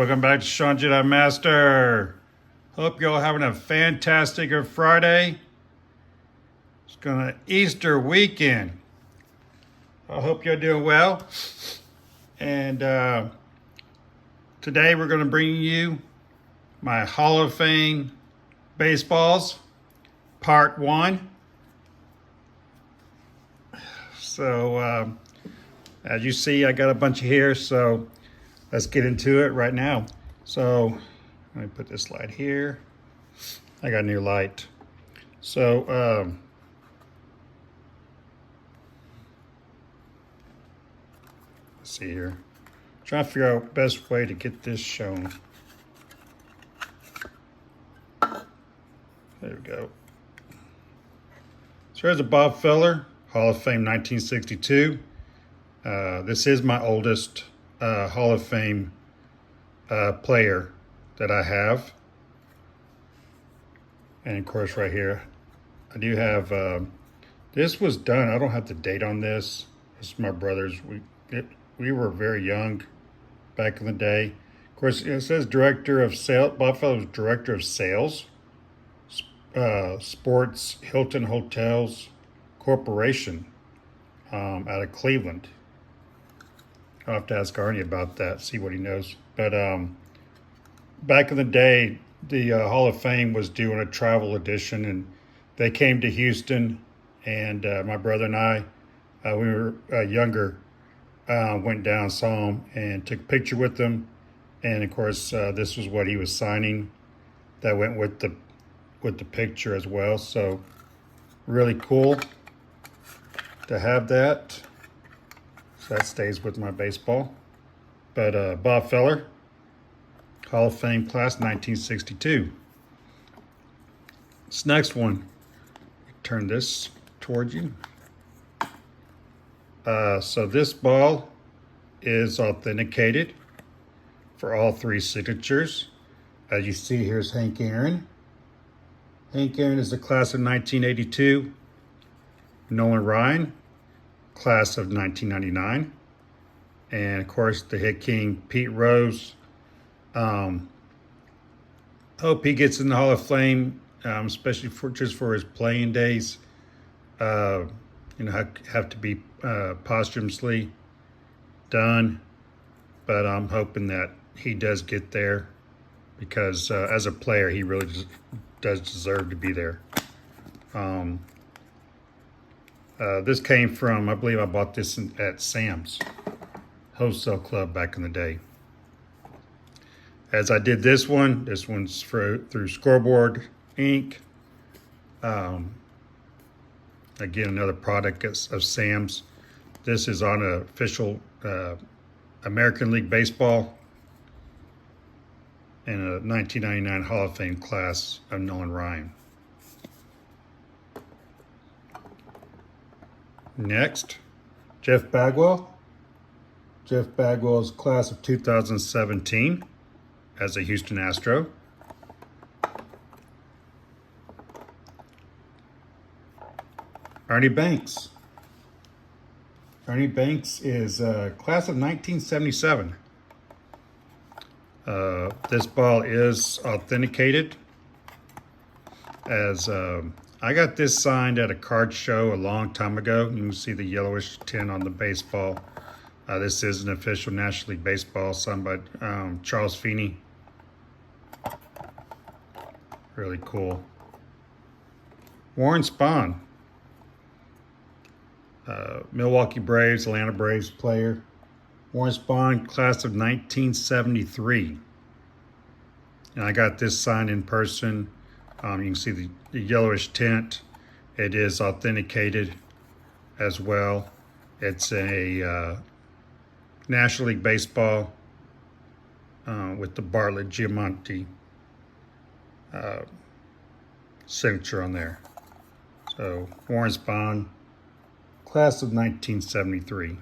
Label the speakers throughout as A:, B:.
A: Welcome back to Sean Jedi Master. Hope you're all having a fantastic Friday. It's gonna Easter weekend. I hope you're doing well. And today we're gonna bring you my Hall of Fame baseballs, part 1. So as you see, I got a bunch of here, so let's get into it right now. So let me put this light here. I got a new light. So let's see here. Trying to figure out the best way to get this shown. There we go. So here's a Bob Feller, Hall of Fame 1962. This is my oldest Hall of Fame player that I have. And of course right here, I do have, this was done, I don't have the date on this. This is my brother's. We were very young back in the day. Of course, it says Director of Sales, Bob Feller was Director of Sales, Sports, Hilton Hotels Corporation out of Cleveland. I'll have to ask Arnie about that, see what he knows. But back in the day, the Hall of Fame was doing a travel edition, and they came to Houston, and my brother and I, we were younger, went down, saw him, and took a picture with them. And of course, this was what he was signing. That went with the picture as well. So really cool to have that. So that stays with my baseball. But Bob Feller, Hall of Fame class 1962. This next one, turn this towards you. So this ball is authenticated for all 3 signatures. As you see, here's Hank Aaron. Hank Aaron is the class of 1982. Nolan Ryan, class of 1999. And of course, the hit king, Pete Rose. Hope he gets in the Hall of Fame, especially just for his playing days. Have to be posthumously done, but I'm hoping that he does get there because as a player, he really does deserve to be there. This came from, I believe I bought this at Sam's Wholesale Club back in the day. As I did this one's through Scoreboard Inc. Again, another product of Sam's. This is on an official American League Baseball and a 1999 Hall of Fame class of Nolan Ryan. Next, Jeff Bagwell. Jeff Bagwell's class of 2017 as a Houston Astro. Ernie Banks. Ernie Banks is class of 1977. This ball is authenticated as I got this signed at a card show a long time ago. You can see the yellowish tint on the baseball. This is an official National League Baseball signed by Charles Feeney. Really cool. Warren Spahn. Milwaukee Braves, Atlanta Braves player. Warren Spahn, class of 1973. And I got this signed in person. You can see the yellowish tint. It is authenticated as well. It's a National League Baseball with the Bartlett Giamonti signature on there. So Warren Spahn, class of 1973.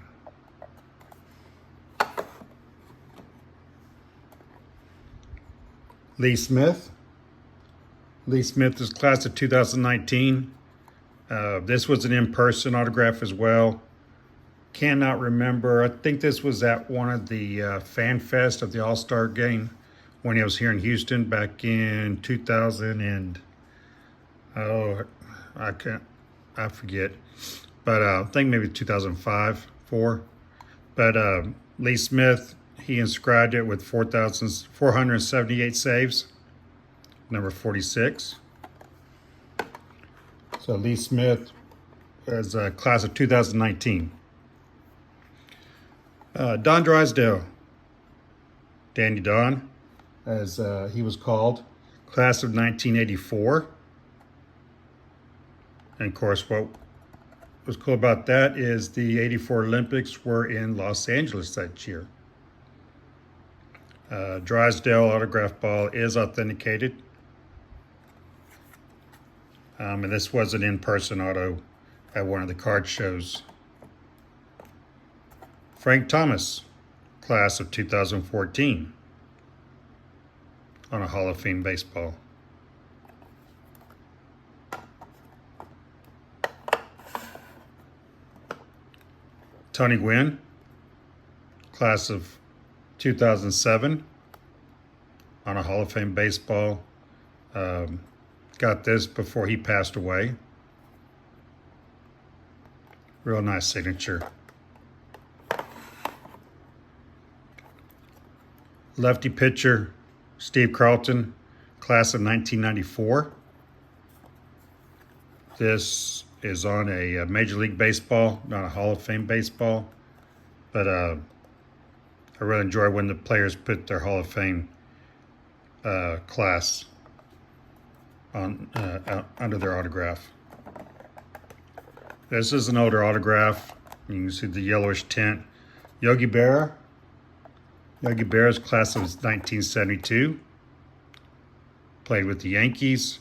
A: Lee Smith. Lee Smith is class of 2019. This was an in-person autograph as well. Cannot remember. I think this was at one of the Fan Fest of the All-Star game when he was here in Houston back in 2000 and, oh, I forget. But I think maybe 2005, 4. But Lee Smith, he inscribed it with 4,478 saves, number 46. So Lee Smith is a class of 2019. Don Drysdale, Danny Don, as he was called, class of 1984. And of course, what was cool about that is the 84 Olympics were in Los Angeles that year. Drysdale autograph ball is authenticated. And this was an in-person auto at one of the card shows. Frank Thomas, class of 2014, on a Hall of Fame baseball. Tony Gwynn, class of 2007, on a Hall of Fame baseball. Got this before he passed away. Real nice signature. Lefty pitcher, Steve Carlton, class of 1994. This is on a Major League Baseball, not a Hall of Fame baseball. But I really enjoy when the players put their Hall of Fame class on under their autograph. This is an older autograph. You can see the yellowish tint. Yogi Berra. Yogi Berra's class of 1972. Played with the Yankees.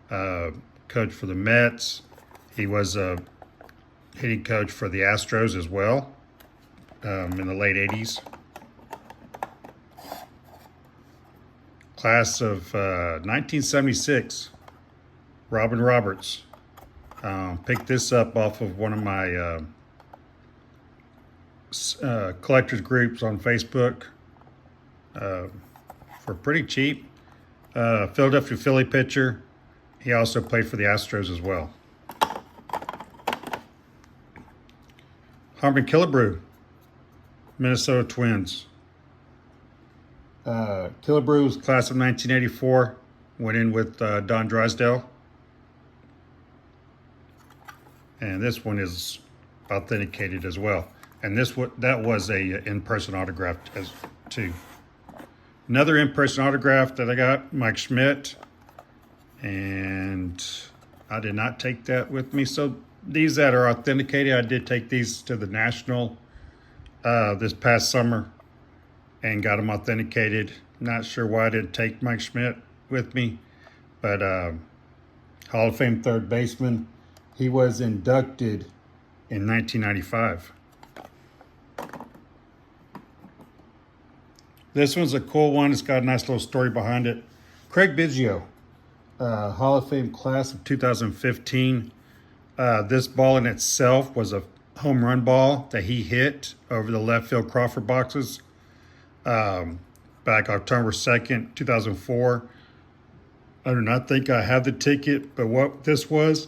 A: Coached for the Mets. He was a hitting coach for the Astros as well in the late 80s. Class of 1976. Robin Roberts. Picked this up off of one of my collectors groups on Facebook for pretty cheap. Philadelphia Philly pitcher. He also played for the Astros as well. Harmon Killebrew, Minnesota Twins. Killebrew's class of 1984 went in with Don Drysdale. And this one is authenticated as well. And that was a in-person autograph as too. Another in-person autograph that I got, Mike Schmidt. And I did not take that with me. So these that are authenticated, I did take these to the National this past summer and got them authenticated. Not sure why I didn't take Mike Schmidt with me, but Hall of Fame third baseman. He was inducted in 1995. This one's a cool one. It's got a nice little story behind it. Craig Biggio, Hall of Fame class of 2015. This ball in itself was a home run ball that he hit over the left field Crawford boxes back October 2nd, 2004. I do not think I have the ticket, but what this was,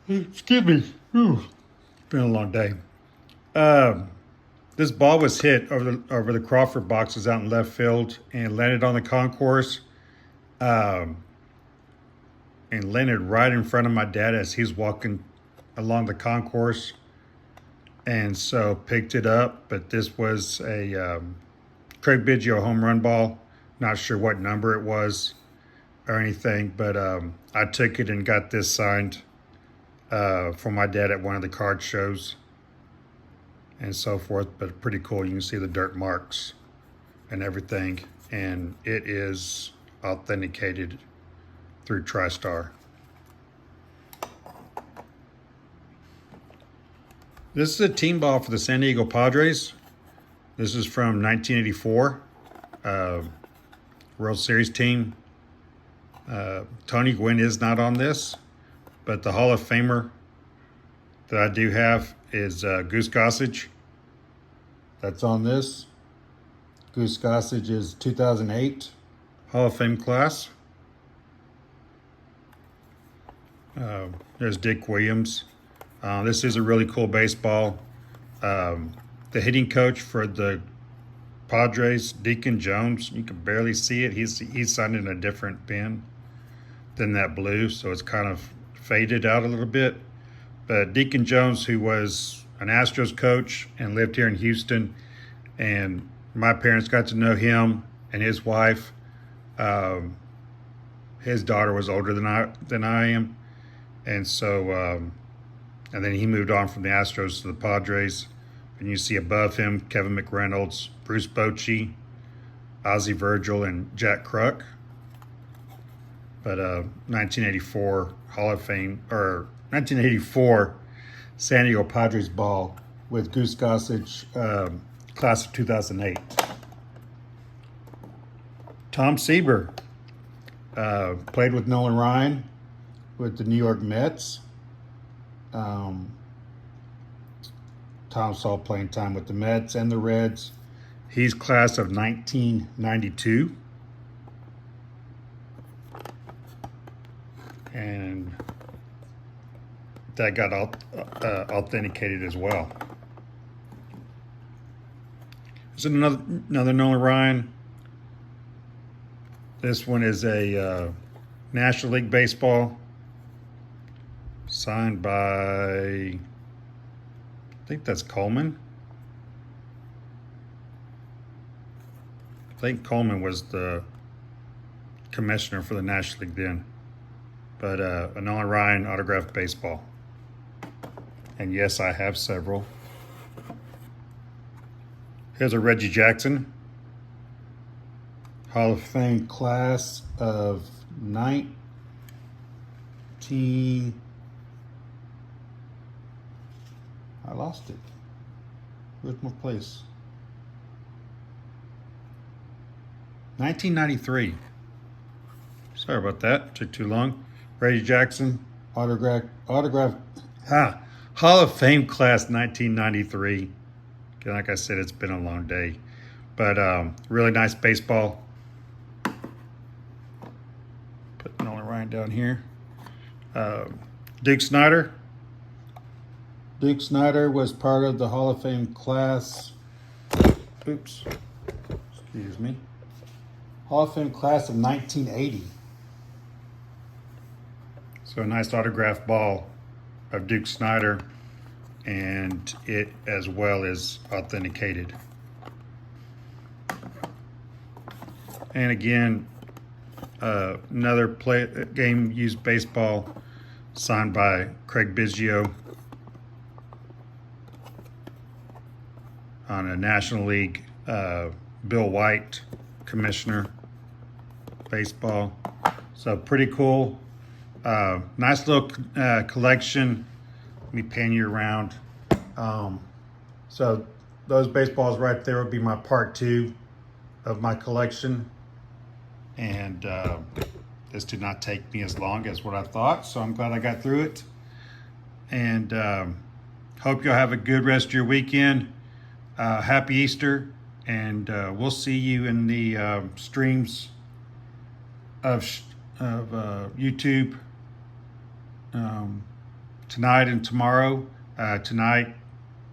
A: excuse me, it's been a long day. This ball was hit over the Crawford boxes out in left field and landed on the concourse, and landed right in front of my dad as he's walking along the concourse, and so picked it up. But this was a Craig Biggio home run ball. Not sure what number it was or anything, but I took it and got this signed for my dad at one of the card shows and so forth. But pretty cool. You can see the dirt marks and everything, and it is authenticated through TriStar. This is a team ball for the San Diego Padres. This is from 1984 World Series team. Tony Gwynn is not on this, but the Hall of Famer that I do have is Goose Gossage. That's on this. Goose Gossage is 2008 Hall of Fame class. There's Dick Williams. This is a really cool baseball. The hitting coach for the Padres, Deacon Jones, you can barely see it. He's signed in a different pen than that blue, so it's kind of faded out a little bit. But Deacon Jones, who was an Astros coach and lived here in Houston, and my parents got to know him and his wife. His daughter was older than I am, and so and then he moved on from the Astros to the Padres. And you see above him Kevin McReynolds, Bruce Bochy, Ozzie Virgil, and Jack Kruk. But 1984 Hall of Fame, or 1984 San Diego Padres ball with Goose Gossage, class of 2008. Tom Seaver played with Nolan Ryan with the New York Mets. Tom saw playing time with the Mets and the Reds. He's class of 1992. And that got authenticated as well. This is another Nolan Ryan. This one is a National League Baseball signed by, I think that's Coleman. I think Coleman was the commissioner for the National League then. But a Nolan Ryan autographed baseball. And yes, I have several. Here's a Reggie Jackson Hall of Fame class of 19... I lost it. Where's my place? 1993. Sorry about that. Took too long. Reggie Jackson, autograph. Hall of Fame class 1993. Like I said, it's been a long day. But really nice baseball. Put Nolan Ryan down here. Duke Snider. Duke Snider was part of the Hall of Fame class. Oops. Excuse me. Hall of Fame class of 1980. So a nice autographed ball of Duke Snider, and it as well is authenticated. And again, another game used baseball signed by Craig Biggio on a National League, Bill White commissioner baseball. So pretty cool. Nice little collection. Let me pan you around. So those baseballs right there would be my part 2 of my collection. And this did not take me as long as what I thought, so I'm glad I got through it. And hope you'll have a good rest of your weekend. Happy Easter, and we'll see you in the streams of YouTube tonight and tomorrow. Tonight,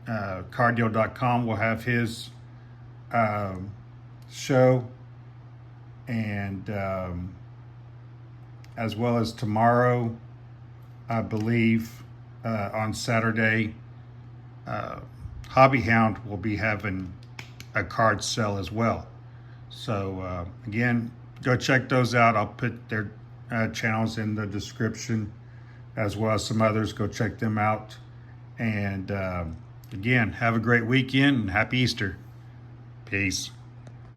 A: cardio.com will have his show, and as well as tomorrow, I believe on Saturday, Hobby Hound will be having a card sale as well. So again, go check those out. I'll put their channels in the description, as well as some others. Go check them out. And again, have a great weekend and happy Easter. Peace.